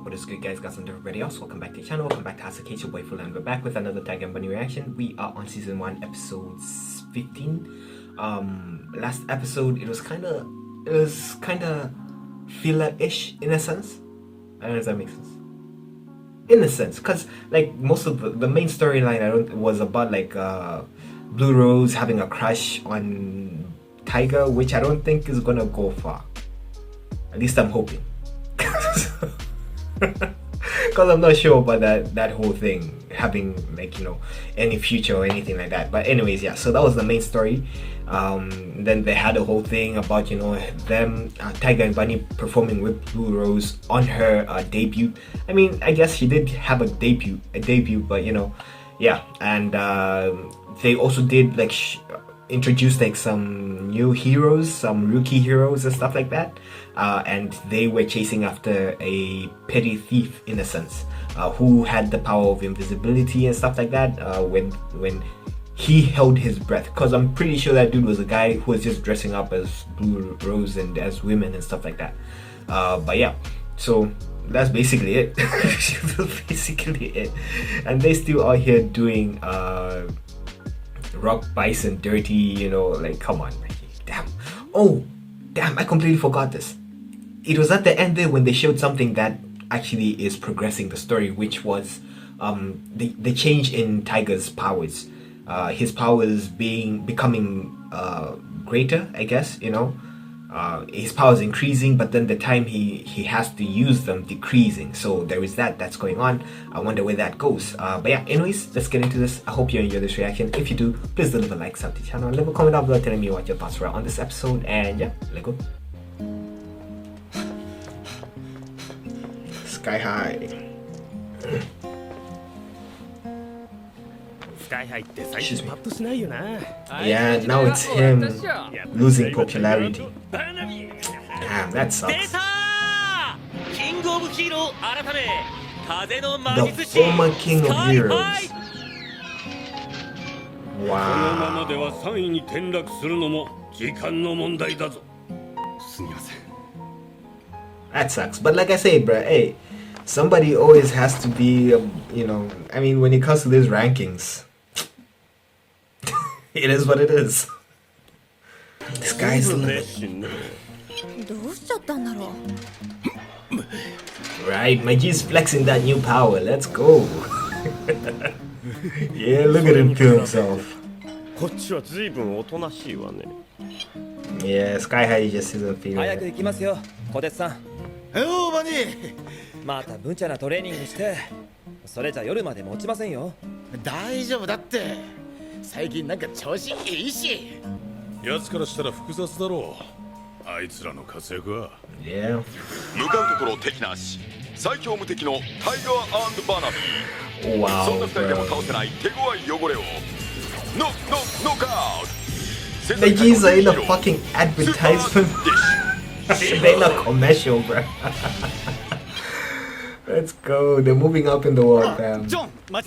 What is good, guys? Guys, and everybody else. Welcome back to the channel. Welcome back to Hasake, your boy Vinland. We're back with another Tag and Bunny reaction. We are on season 1, episode 15. Last episode, it was kind of filler-ish in a sense. I don't know if that makes sense. In a sense, because like most of the main storyline, was about like Blue Rose having a crush on Tiger, which I don't think is gonna go far. At least I'm hoping. Because I'm not sure about that whole thing having like, you know, any future or anything like that. But anyways, yeah, so that was the main story. Then they had a whole thing about, you know, them Tiger and Bunny performing with Blue Rose on her debut. I mean, I guess she did have a debut, but you know, yeah. And they also did like introduce like some new heroes, some rookie heroes and stuff like that, and they were chasing after a petty thief in a sense, who had the power of invisibility and stuff like that, when he held his breath, because I'm pretty sure that dude was a guy who was just dressing up as Blue Rose and as women and stuff like that. But yeah, so that's basically it. That's basically it. And they still are here doing rock bison dirty, you know, like come on, damn. Oh damn, I completely forgot this. It was at the end there when they showed something that actually is progressing the story, which was the change in Tiger's powers, his powers becoming greater, I guess, you know. His powers increasing, but then the time he has to use them decreasing. So there is that's going on. I wonder where that goes. But yeah, anyways, let's get into this. I hope you enjoy this reaction. If you do, please do leave a like, sub to the channel, and leave a comment down below telling me what your thoughts were on this episode. And yeah, let's go. Sky High. Yeah, now it's him losing popularity. Damn, that sucks. The former king of heroes. Wow. That sucks. But like I say, bruh, hey, somebody always has to be, you know, I mean, when it comes to these rankings, it is what it is. This guy's right, my G's flexing that new power. Let's go. Yeah, look at him kill himself. Yeah, Sky High just isn't feeling it. Yeah. Wow, the G's are in a fucking advertisement. They're not commercial, bro. Let's go. They're moving up in the world, fam. John, What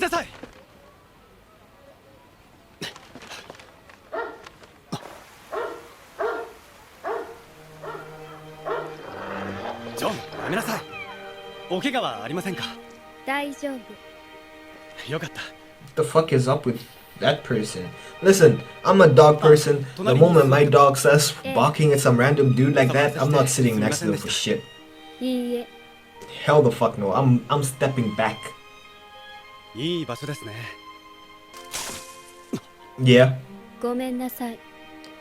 the fuck is up with that person? Listen, I'm a dog person. The moment my dog starts barking at some random dude like that, I'm not sitting next to them for shit. Hell the fuck no. I'm stepping back. Yeah.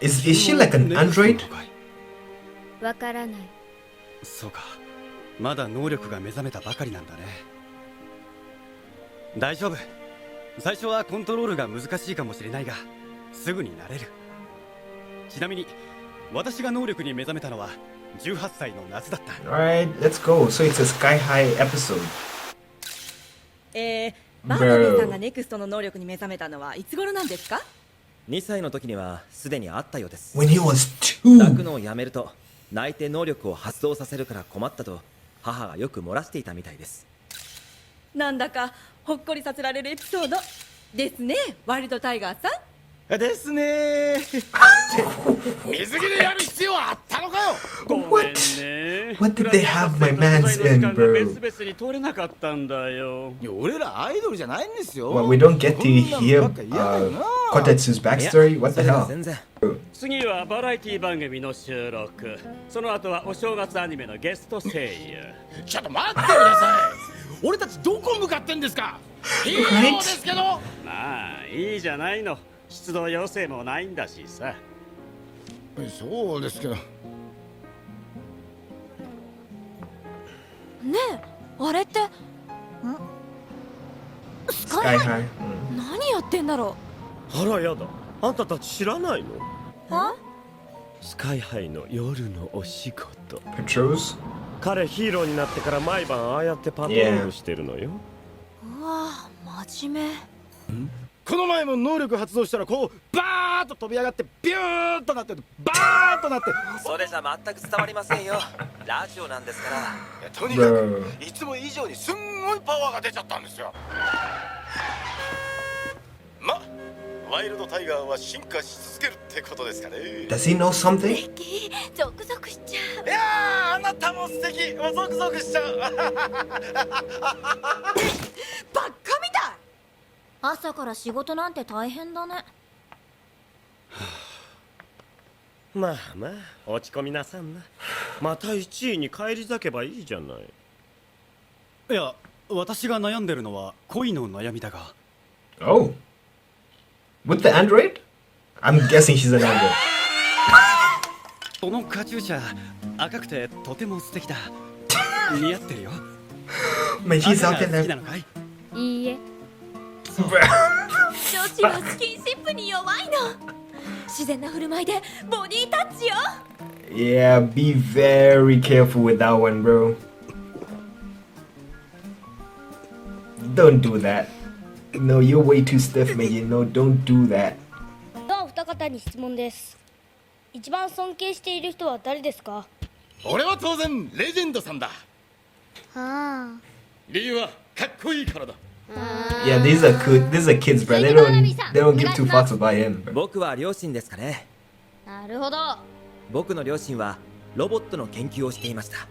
Is she like an android? Alright, let's go. So it's a Sky High episode. Bro. 2歳の時にはすでにあったようです。 When he was 2. 泣くのをやめると内定能力を発動させるから困ったと母がよく漏らしていたみたいです。なんだかほっこりさせられるエピソードですね、ワイルドタイガーさん。ですね。水着でやる必要あったのかよ。 What? What did they have my man's in, bro? 別々に取れなかったんだよ。いや俺らアイドルじゃないんですよ。 Well, we don't get to hear Kotetsu's backstory? What the それは hell? 全然。次はバラエティ番組の収録。その後はお正月アニメのゲスト声優。ちょっと待ってください。俺たちどこ向かってんですか。ヒーローですけど。まあいいじゃないの。出動要請もないんだしさ。そうですけど。ねえ、あれってスカイ Sky ハイ High. 何やってんだろあらやだ、あんたたち知らないの？う。あ、スカイハイの夜のお仕事。 Patrols? 彼ヒーローになってから毎晩ああやってパトロールしてるのよ。うわ、真面目。この前も能力発動したらこうバーッと飛び上がってビューッとなってバーッとなって。それじゃ全く伝わりませんよ。ラジオなんですから。いやとにかく Bro. いつも以上にすんごいパワーが出ちゃったんですよ。ま、ワイルドタイガーは進化し続けるってことですかね。 Does he know something? 敵、ゾクゾクしちゃう。いやー、あなたも素敵。もうゾクゾクしちゃう。バッカみたい。朝から仕事なんて大変だね。まあまあ落ち込みなさんな。また1位に返り咲けばいいじゃない。いや、私が悩んでるのは恋の悩みだが。 Oh. With the android? I'm guessing she's an android. このカチューシャ赤くてとても素敵だ。似合ってるよ。 Man, she's あ out なた there が好き now. なのかい？いいえ、 Bro. 女子はスキンシップに弱いの。自然な振る舞いでボディタッチよ。 Yeah, be very careful with that one, bro. Don't do that. No, you're way too stiff, man. You know, don't do that. ではお二方に質問です。一番尊敬している人は誰ですか？俺は当然レジェンドさんだ。あ理由はかっこいいからだ。 Yeah, these are kids, bro. They don't give two fucks about him, bro. 僕は両親ですかね。あ、なるほど。僕の両親はロボットの研究をしていました。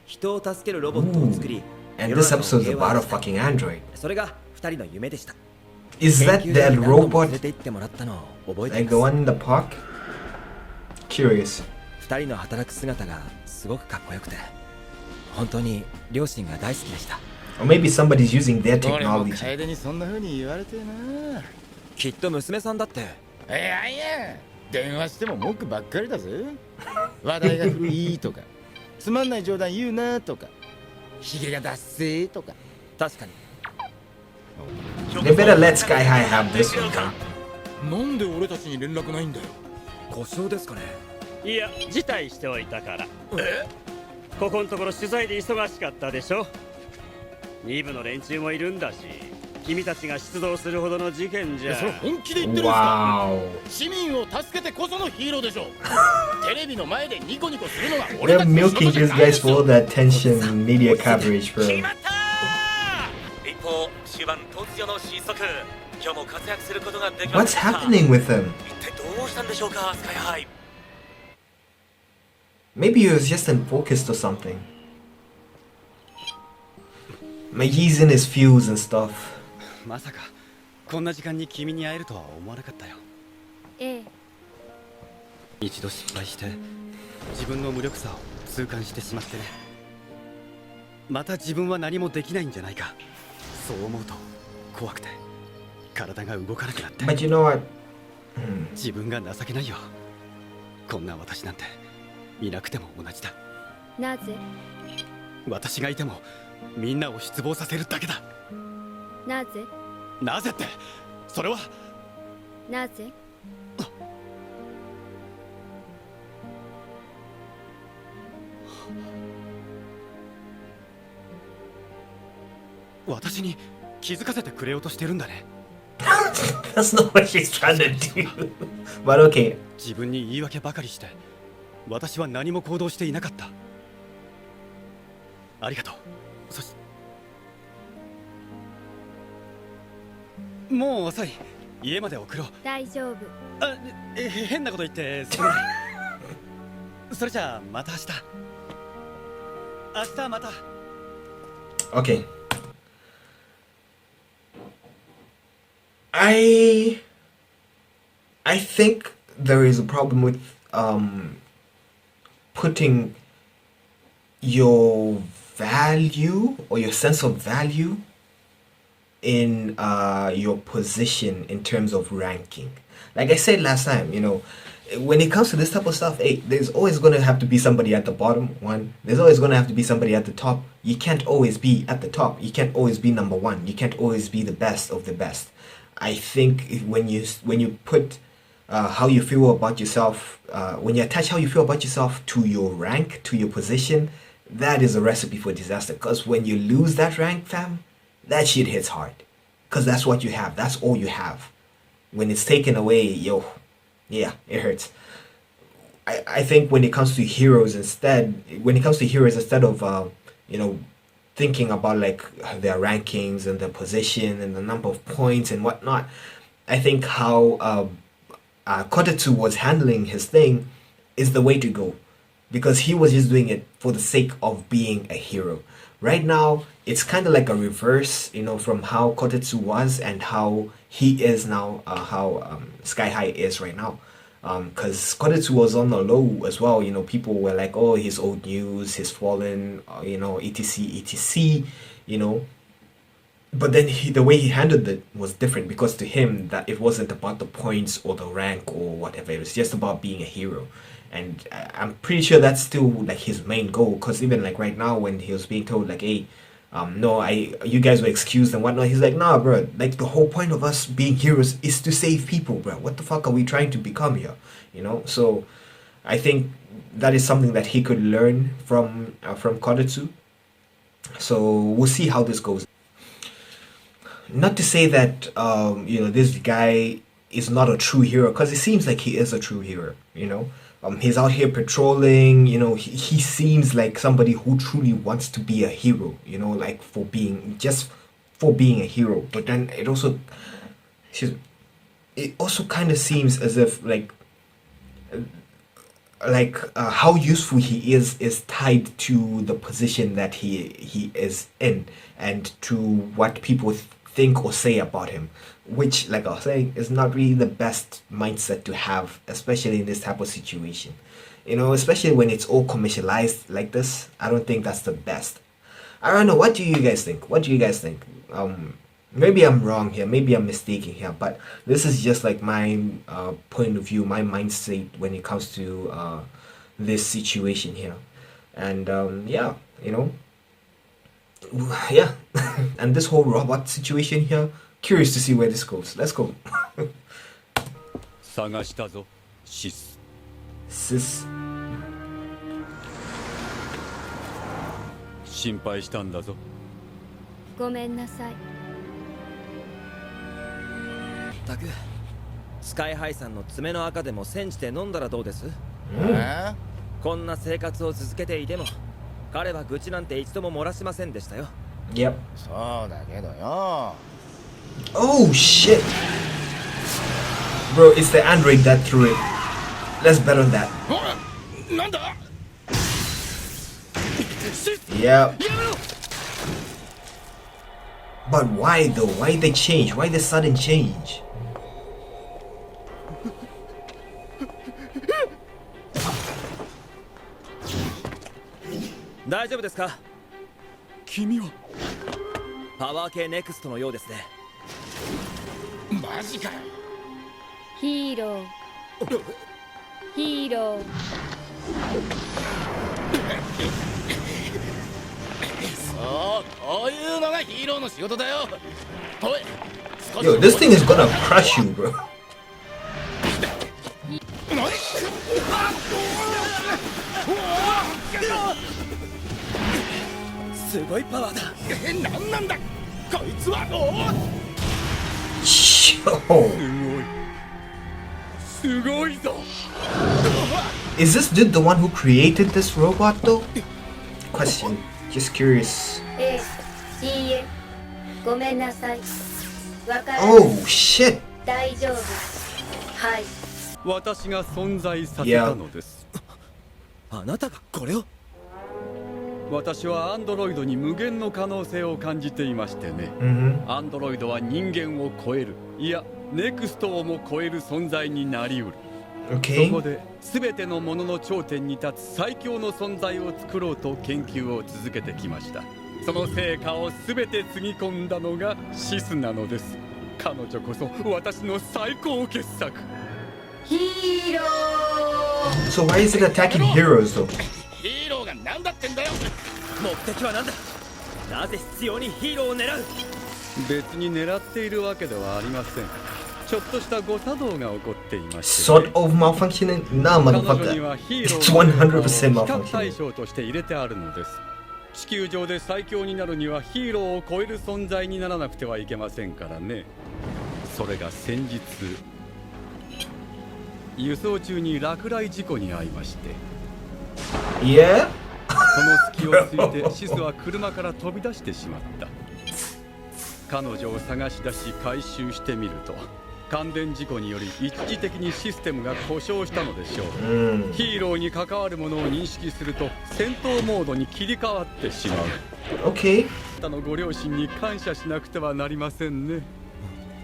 人を助けるロボットを作り、 And 世の this 中を episode's 平和 about に a した fucking android. それが二人の夢でした。 Is that 研究所 that に何度も robot? 連れて行ってもらったのを覚えてい Like the ま one in the park? Curious. す。二人の働く姿がすごくかっこよくて、本当に両親が大好きでした。 Or maybe somebody's using their 俺も technology. 楓にそんな風に言われてな。きっと娘さんだって。いやいや、電話しても文句ばっかりだぜ。話題が古いとか、つまんない冗談言うなとか、ヒゲがダッセーとか。確かに。 They better let Sky High have this one, huh? なんで俺たちに連絡ないんだよ。故障ですかね。いや、辞退しておいたから。ここのところ取材で忙しかったでしょ。2部の連中もいるんだし、君たちが出動するほどの事件じゃ。それ本気で言ってるんですか。 Wow. 市民を助けてこそのヒーローでしょ。テレビの前でニコニコするのが俺 They're たちの仕 milking 事じゃ these ないで guys す for よ。 all the attention, media coverage, bro. 決まったー。一方、終盤突如の失速。今日も活躍することができま What's せんでした。 happening with him? 一体どうしたんでしょうか、スカイハイ。 Maybe he was just unfocused or something. Maybe he's in his fuse and stuff. まさかこんな時間に君に会えるとは思わなかったよ。ええ。一度失敗して自分の無力さを痛感してしまってね。また自分は何もできないんじゃないか、そう思うと怖くて体が動かなくなって。 But you know what? 自分が情けないよ。こんな私なんていなくても同じだ。なぜ？私がいてもみんなを失望させるだけだ。なぜ？なぜって、それはなぜ？私に気づかせてくれようとしてるんだね。That's not what she's trying to do. But okay. 自分に言い訳ばかりして私は何も行動していなかった。ありがとう。もう遅い。家まで送ろう。大丈夫。変なこと言ってすまない。それじゃあまた明日。明日また。 Okay. I think there is a problem with putting your value or your sense of value in your position in terms of ranking. Like I said last time, you know, when it comes to this type of stuff, hey, there's always going to have to be somebody at the bottom one. There's always going to have to be somebody at the top. You can't always be at the top. You can't always be number one. You can't always be the best of the best. I think when you put how you feel about yourself, when you attach how you feel about yourself to your rank, to your position, that is a recipe for disaster. Because when you lose that rank, fam, that shit hits hard. Because that's what you have. That's all you have. When it's taken away, yo, yeah, it hurts. I think when it comes to heroes instead of you know, thinking about like their rankings and their position and the number of points and whatnot, I think how Kotetsu was handling his thing is the way to go, because he was just doing it for the sake of being a hero. Right now, it's kind of like a reverse, you know, from how Kotetsu was and how he is now, how Sky High is right now. Because Kotetsu was on the low as well, you know, people were like, oh, he's old news, he's fallen, you know, etc, you know. But then the way he handled it was different, because to him, that it wasn't about the points or the rank or whatever, it was just about being a hero. And I'm pretty sure that's still like his main goal, because even like right now when he was being told like, hey, no, you guys were excused and whatnot, he's like, nah, bro, like the whole point of us being heroes is to save people, bro. What the fuck are we trying to become here, you know? So I think that is something that he could learn from Kotetsu. So we'll see how this goes. Not to say that you know, this guy is not a true hero, because it seems like he is a true hero, you know. He's out here patrolling, you know, he seems like somebody who truly wants to be a hero, you know, like for being a hero. But then it also kind of seems as if like how useful he is tied to the position that he is in, and to what people think or say about him, which, like I was saying, is not really the best mindset to have, especially in this type of situation, you know, especially when it's all commercialized like this. I don't think that's the best. I don't know, what do you guys think? Maybe I'm wrong here, maybe I'm mistaken here, but this is just like my point of view, my mindset when it comes to this situation here. And yeah, you know, yeah. And this whole robot situation here, curious to see where this goes. Let's go. 探したぞ、シス。 Sis. 心配したんだぞ。ごめんなさい。たく、スカイハイさんの爪の赤でも煎じて飲んだらどうです？こんな生活を続けていても、彼は愚痴なんて一度も漏らしませんでしたよ。Yep. そうだけどよ。Oh shit. Bro, it's the android that threw it. Let's bet on that. なんだ？ Yeah. But why though? Why the change? Why the sudden change?大丈夫ですか？君はパワー系ネクストのようですね。マジかよ。ヒーローヒーローそう、こういうのがヒーローの仕事だよ。おい、少し Yo, this thing is gonna crush you, bro. すごいパワーだ。なんなんだこいつは。Yo. すごいぞ。 Is this dude the one who created this robot though? Question. Just curious. いいえごめんなさいわからない Oh shit. 大丈夫。はい。私が存在させたのです。あなたがこれを？私はアンドロイドに無限の可能性を感じていましてね。アンドロイドは人間を超える、いやネクストをも超える存在になりうる。そこで全てのものの頂点に立つ最強の存在を作ろうと研究を続けてきました。その成果を全てつぎ込んだのがシスなのです。彼女こそ私の最高傑作。ヒーロー。 So why is it attacking heroes though? ヒーローがなんだってんだよ。目的は何だ？なぜ必要にヒーローを狙う？別に狙っているわけではありません。ちょっとした誤作動が起こっていまして、Sort of malfunctioning? Nah, 彼女に motherfucker. はヒーロ It's ーの比較 100% 対 malfunctioning. 象として入れてあるのです。地球上で最強になるにはヒーローを超える存在にならなくてはいけませんからね。それが先日輸送中に落雷事故に遭いまして、 Yeah? その隙をついてシスは車から飛び出してしまった。彼女を探し出し回収してみると、感電事故により一時的にシステムが故障したのでしょう。ヒーローに関わるものを認識すると戦闘モードに切り替わってしまう。 Okay. あなたのご両親に感謝しなくてはなりませんね。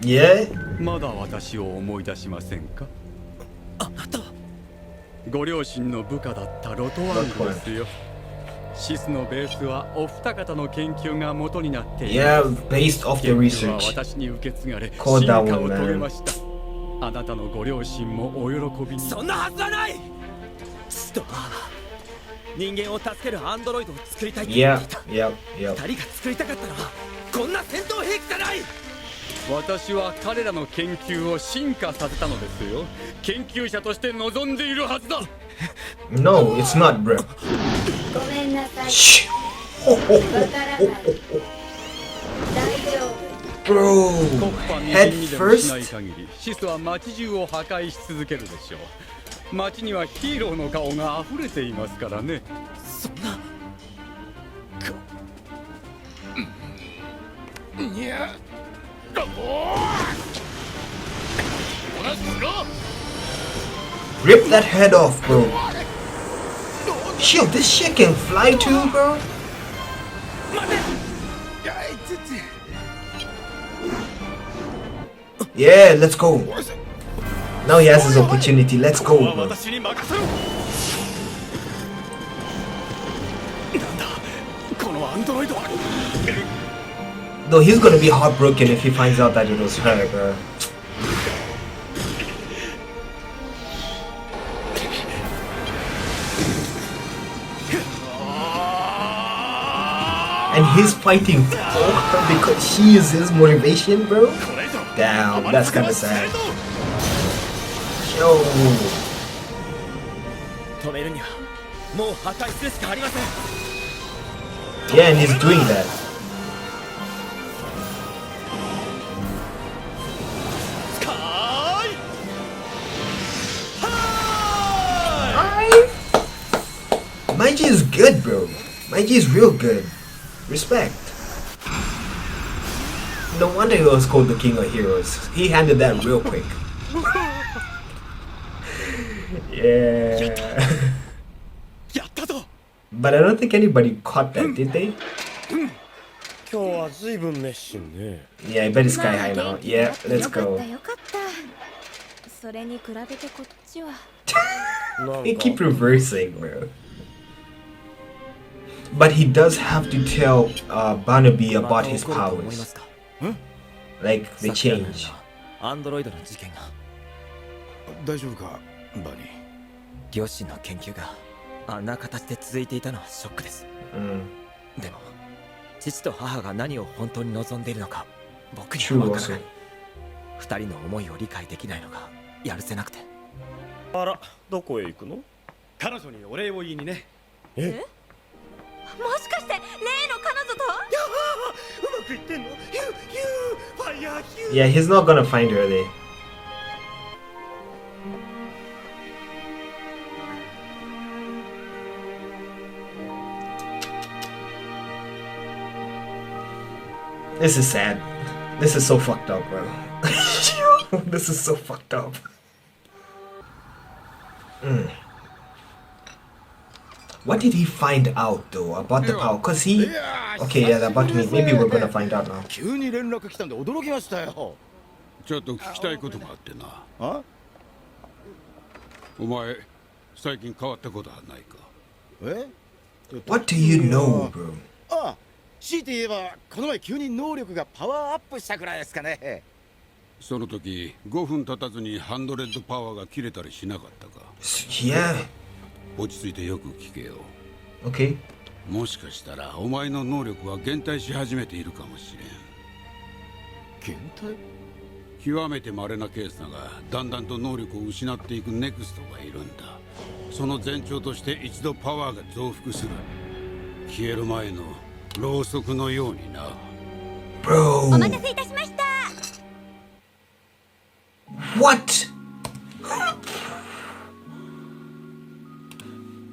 Yeah? まだ私を思い出しませんか？あなたはご両親の部下だったロトワングですよ。シスのベースはお二方の研究が元になっている。 Yeah, based off the 研究は research. 私に受け継がれ、 Call 進 that 化 one, を遂げ man. ました。あなたのご両親もお喜びに。そんなはずはない。父と母は人間を助けるアンドロイドを作りたいと言ってい Yeah, た。 yep, yep. 二人が作りたかったのはこんな戦闘兵器じゃない。私は彼らの研究を進化させたのですよ。研究者として望んでいるはずだ。 No, it's not, bro. ごめんなさい。 Shh. わからない。大丈夫。 Bro, 国家に head でもしない first? 限りシスは街中を破壊し続けるでしょう。街にはヒーローの顔が溢れていますからね。そんな。いや、おなしろ。 Rip that head off, bro. Shit, this shit can fly too, bro. Yeah, let's go. Now he has his opportunity. Let's go, bro. 私に任せろ。なんだ、このアンドロイドは。 Though he's gonna be heartbroken if he finds out that it was her, bro. And he's fighting for her because she is his motivation, bro. Damn, that's kind of sad. Yo. 止めるにはもう破壊するしかありません。 Yeah, and he's doing that. Maiji is good, bro. Maiji is real good. Respect. No wonder he was called the king of heroes. He handled that real quick. Yeah. But I don't think anybody caught that, did they? 今日は随分熱心ね。 Yeah, I bet it's sky high now. Yeah, let's go. よかったそれに比べてこっちは They keep reversing, bro. But he does have to tell Barnaby about his powers. Like the change. アンドロイドの事件が。大丈夫か、バニー。両親の研究があんな形で続いていたのはショックです。でも父と母が何を本当に望んでいるのか僕には分からない。二人の思いを理解できないのがやるせなくて。あら、どこへ行くの？彼女にお礼を言いにね。もしかして例の彼女と？うまくいってんの？ファイヤーヒュー。 Yeah, he's not gonna find her there. This is sad. This is so fucked up, bro. This is so fucked up. What did he find out though about the power? Cause he, okay, yeah, about me. Maybe we're gonna find out now. 急に連絡来たんで驚きましたよ。ちょっと聞きたいことがあってな。あ？お前最近変わったことはないか？え？ What do you know, bro? あ、強いて言えばこの前急に能力がパワーアップしたくらいですかね。その時5分経たずにハンドレッドパワーが切れたりしなかったか？ Yeah. 落ち着いてよく聞けよ。 Okay. もしかしたらお前の能力は減退し始めているかもしれん。減退？極めて稀なケースだが、だんだんと能力を失っていくネクストがいるんだ。その前兆として一度パワーが増幅する。消える前のろうそくのようにな。 Bro. お待たせいたしました。 What?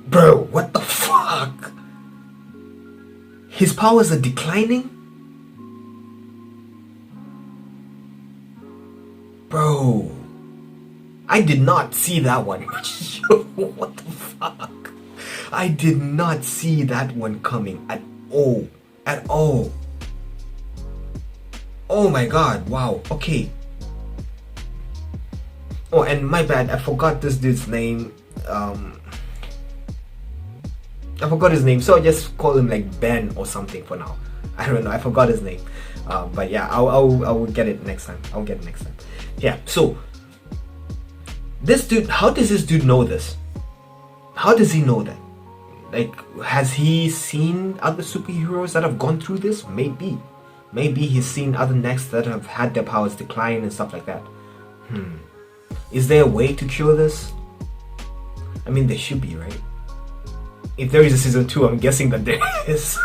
Bro, what the fuck? His powers are declining? Bro, I did not see that one. Yo, what the fuck? I did not see that one coming at all. At all. Oh my god, wow, okay. Oh, and my bad, I forgot this dude's name. I forgot his name, so I just call him like Ben or something for now. I don't know, I forgot his name. But yeah, I will get it next time. I'll get it next time. Yeah, so this dude, how does this dude know this? How does he know that? Like, has he seen other superheroes that have gone through this? Maybe. Maybe he's seen other necks that have had their powers decline and stuff like that. Is there a way to cure this? I mean, there should be, right? If there is a season 2, I'm guessing that there is.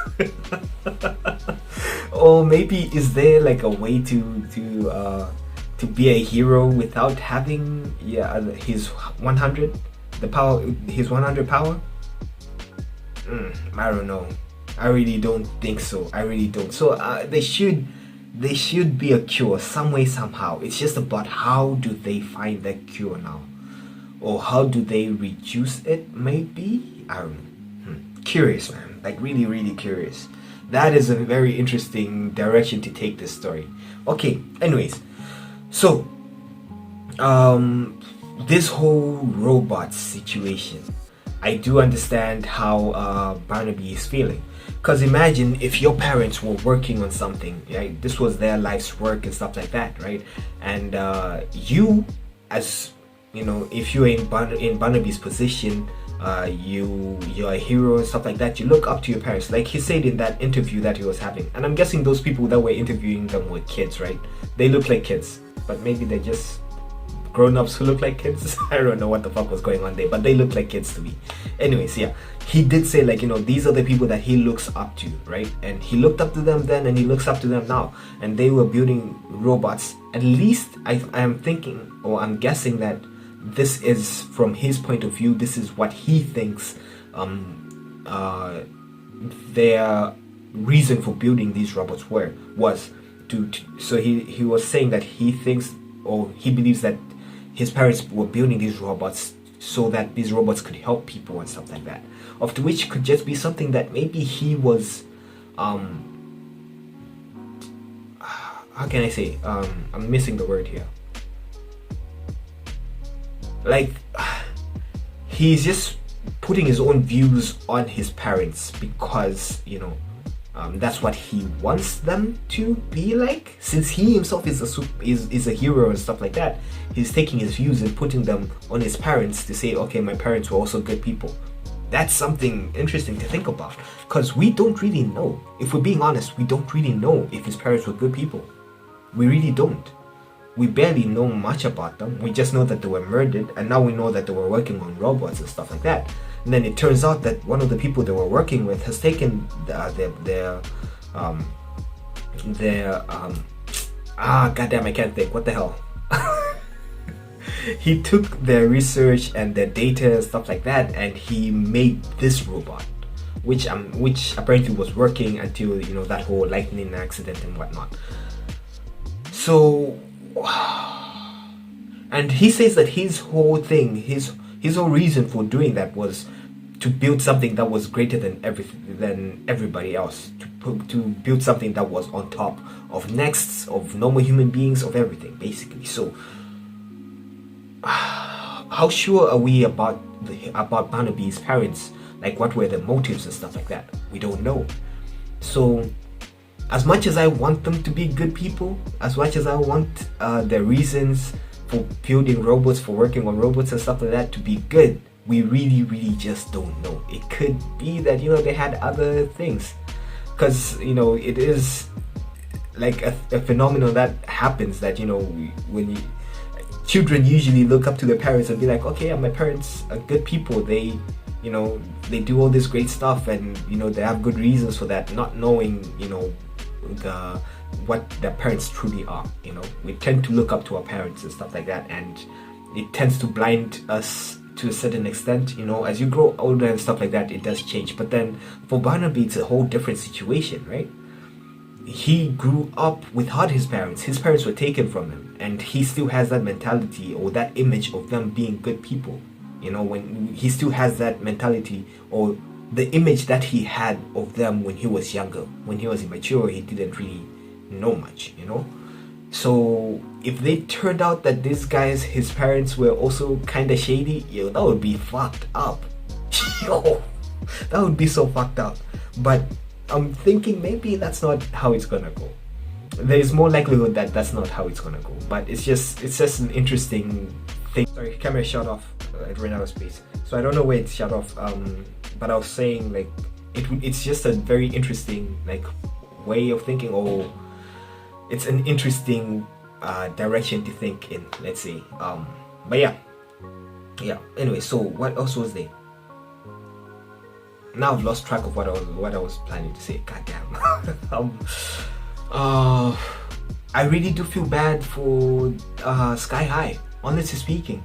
Or maybe is there like a way to be a hero without having his 100, the power, his 100 power? I don't know. I really don't think so. I really don't. So there should be a cure some way, somehow. It's just about how do they find that cure now, or how do they reduce it? Maybe, I don't know. Curious, man. Like really curious. That is a very interesting direction to take this story. Okay, anyways, so this whole robot situation, I do understand how Barnaby is feeling. Because imagine if your parents were working on something, right? This was their life's work and stuff like that, right? And you, as you know, if you're in Barnaby's position, you're a hero and stuff like that, you look up to your parents, like he said in that interview that he was having. And I'm guessing those people that were interviewing them were kids, right? They look like kids, but maybe they're just grown-ups who look like kids. I don't know what the fuck was going on there, but they look like kids to me. Anyways, yeah, he did say, like, you know, these are the people that he looks up to, right? And he looked up to them then, and he looks up to them now, and they were building robots. At least I am thinking, or I'm guessing, that this is from his point of view. This is what he thinks their reason for building these robots was to so he was saying that he thinks, or he believes, that his parents were building these robots so that these robots could help people and stuff like that, of which could just be something that maybe he was how can I say, I'm missing the word here. Like, he's just putting his own views on his parents because, you know, that's what he wants them to be like. Since he himself is a hero and stuff like that, he's taking his views and putting them on his parents to say, okay, my parents were also good people. That's something interesting to think about, because we don't really know. If we're being honest, we don't really know if his parents were good people. We really don't. We barely know much about them. We just know that they were murdered, and now we know that they were working on robots and stuff like that. And then it turns out that one of the people they were working with has taken goddamn, I can't think. What the hell? He took their research and their data and stuff like that, and he made this robot, which apparently was working until, you know, that whole lightning accident and whatnot. So And he says that his whole thing, his whole reason for doing that was to build something that was greater than everybody else, to build something that was on top of nexts, of normal human beings, of everything, basically. So how sure are we about Barnaby's parents? Like, what were the motives and stuff like that? We don't know. So as much as I want them to be good people, as much as I want their reasons for building robots, for working on robots and stuff like that to be good, we really just don't know. It could be that, you know, they had other things, because, you know, it is like a phenomenon that happens, that, you know, when children usually look up to their parents and be like, okay, my parents are good people, they, you know, they do all this great stuff, and, you know, they have good reasons for that, not knowing, you know, what their parents truly are. You know, we tend to look up to our parents and stuff like that, and it tends to blind us to a certain extent. You know, as you grow older and stuff like that, it does change. But then for Barnaby, it's a whole different situation, right? He grew up without his parents. His parents were taken from him, and he still has that mentality or that image of them being good people. You know, when he still has that mentality or the image that he had of them when he was younger. When he was immature, he didn't really know much, you know. So if they turned out that these guys, his parents, were also kind of shady, yo, that would be fucked up. Yo, that would be so fucked up. But I'm thinking maybe that's not how it's gonna go. There's more likelihood that that's not how it's gonna go. But it's just an interesting thing. Sorry, camera shut off. It ran out of space, so I don't know where it shut off. But I was saying, like, it's just a very interesting, like, way of thinking, or it's an interesting direction to think in, let's say. But yeah. Anyway, so what else was there? Now I've lost track of what I was planning to say. Goddamn. I really do feel bad for Sky High, honestly speaking.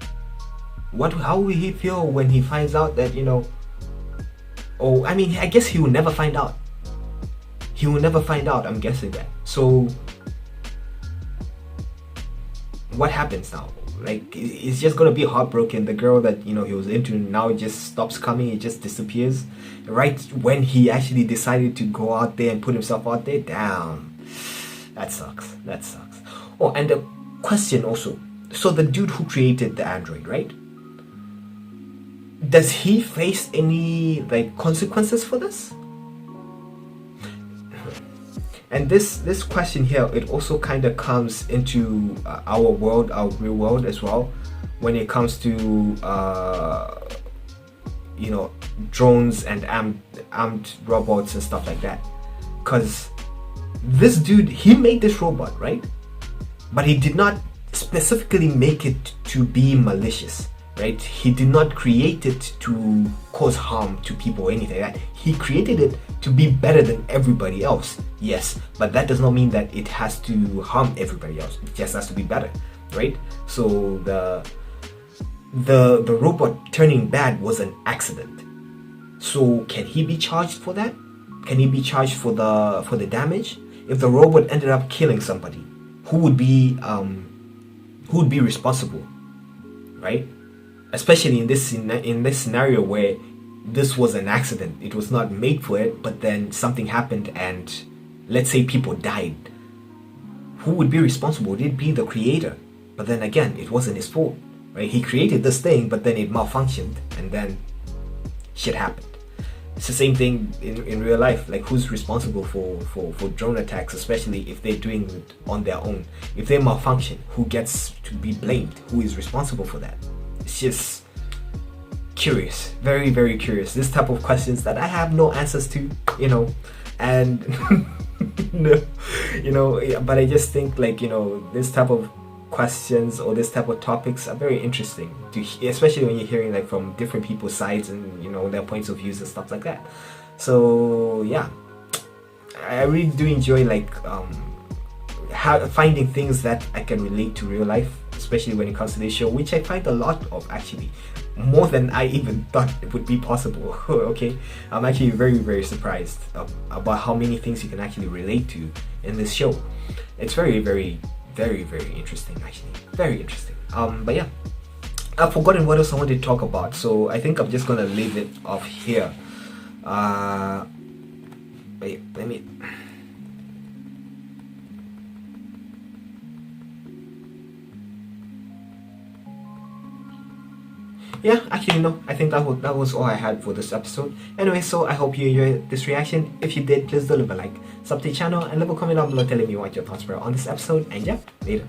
How will he feel when he finds out that, you know? Oh, I mean, I guess he will never find out. He will never find out, I'm guessing that. So what happens now? Like, it's just gonna be heartbroken. The girl that, you know, he was into now just stops coming. It just disappears right when he actually decided to go out there and put himself out there. Damn, that sucks. Oh, and a question also. So the dude who created the android, right? Does he face any, like, consequences for this? And this question here, it also kind of comes into our world, our real world as well, when it comes to you know, drones and armed robots and stuff like that. Because this dude, he made this robot, right? But he did not specifically make it to be malicious, right? He did not create it to cause harm to people or anything like that. He created it to be better than everybody else, yes, but that does not mean that it has to harm everybody else. It just has to be better, right? So the robot turning bad was an accident. So can he be charged for that? Can he be charged for the damage? If the robot ended up killing somebody, who would be responsible, right? Especially in this scenario where this was an accident. It was not made for it, but then something happened and let's say people died. Who would be responsible? Would it be the creator? But then again, it wasn't his fault, right? He created this thing, but then it malfunctioned and then shit happened. It's the same thing in real life. Like, who's responsible for drone attacks, especially if they're doing it on their own? If they malfunction, who gets to be blamed? Who is responsible for that? It's just curious, very, very curious. This type of questions that I have no answers to, you know, and no, you know, but I just think, like, you know, this type of questions or this type of topics are very interesting to, especially when you're hearing, like, from different people's sides and, you know, their points of views and stuff like that. So yeah, I really do enjoy, like, finding things that I can relate to real life, especially when it comes to this show, which I find a lot of, actually, more than I even thought it would be possible. Okay, I'm actually very, very surprised about how many things you can actually relate to in this show. It's very, very, very, very interesting, actually, very interesting. But yeah, I've forgotten what else I wanted to talk about, so I think I'm just gonna leave it off here. Wait, let me. Yeah, actually no, I think that was all I had for this episode. Anyway, so I hope you enjoyed this reaction. If you did, please do leave a like, sub to the channel, and leave a comment down below telling me what your thoughts were on this episode. And yeah, later.